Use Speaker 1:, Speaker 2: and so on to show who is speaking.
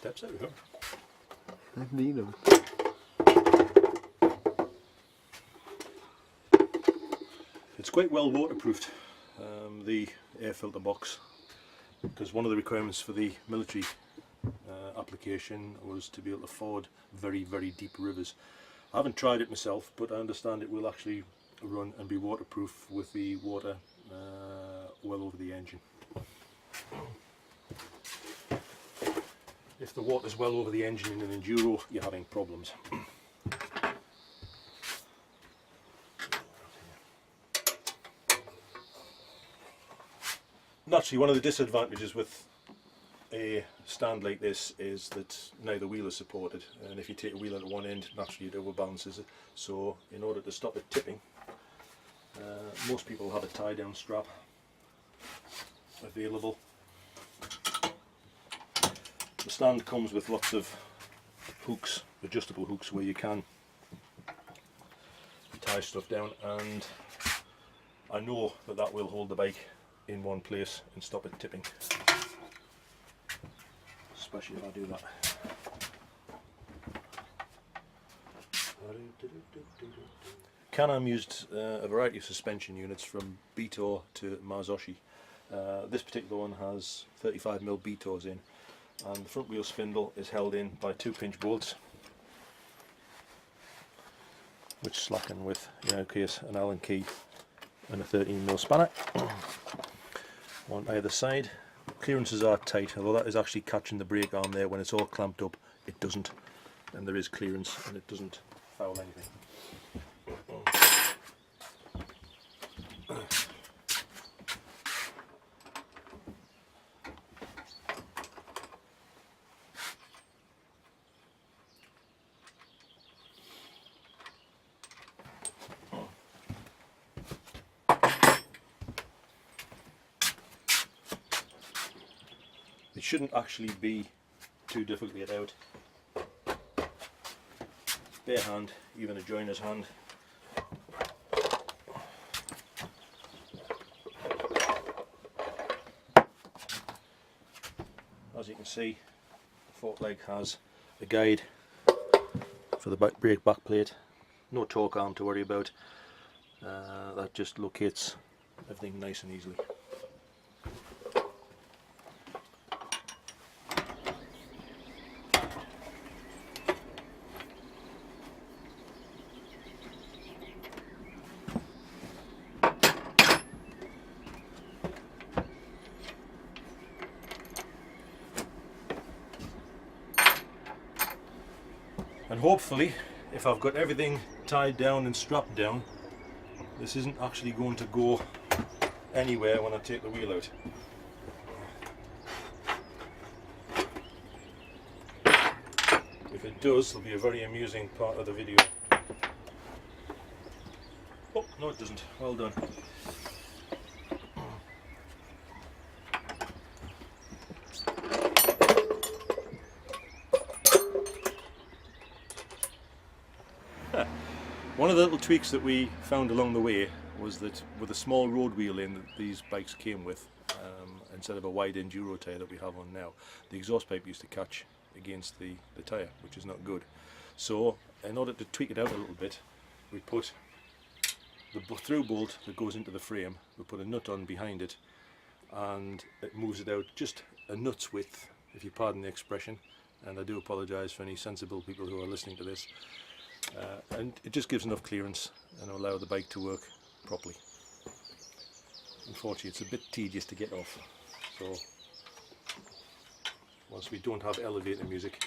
Speaker 1: steps, there we go.
Speaker 2: I need them.
Speaker 1: It's quite well waterproofed, the air filter box, because one of the requirements for the military application was to be able to ford very, very deep rivers. I haven't tried it myself, but I understand it will actually run and be waterproof with the water well over the engine. If the water's well over the engine in an Enduro, you're having problems. Naturally, one of the disadvantages with a stand like this is that neither wheel is supported, and if you take a wheel at one end, naturally it overbalances it. So in order to stop it tipping, most people have a tie down strap available. The stand comes with lots of hooks, adjustable hooks, where you can tie stuff down, and I know that that will hold the bike in one place and stop it tipping, especially if I do that. Can-Am used a variety of suspension units from Beator to Marzocchi. This particular one has 35mm Betors in, and the front wheel spindle is held in by 2 pinch bolts, which slacken with, in our case, an Allen key and a 13mm spanner. On either side. Clearances are tight, although that is actually catching the brake arm there. When it's all clamped up, it doesn't, and there is clearance and it doesn't foul anything. It shouldn't actually be too difficult to get out. Bare hand, even a joiner's hand. As you can see, the fork leg has a guide for the brake back plate. No torque arm to worry about. That just locates everything nice and easily. And hopefully, if I've got everything tied down and strapped down, this isn't actually going to go anywhere when I take the wheel out. If it does, it'll be a very amusing part of the video. Oh, no it doesn't. Well done. One of the little tweaks that we found along the way was that with a small road wheel in that these bikes came with, instead of a wide enduro tyre that we have on now, the exhaust pipe used to catch against the tyre, which is not good. So in order to tweak it out a little bit, we put the through bolt that goes into the frame, we put a nut on behind it, and it moves it out just a nut's width, if you pardon the expression, and I do apologise for any sensible people who are listening to this. And it just gives enough clearance and will allow the bike to work properly. Unfortunately, it's a bit tedious to get off, so whilst we don't have elevator music,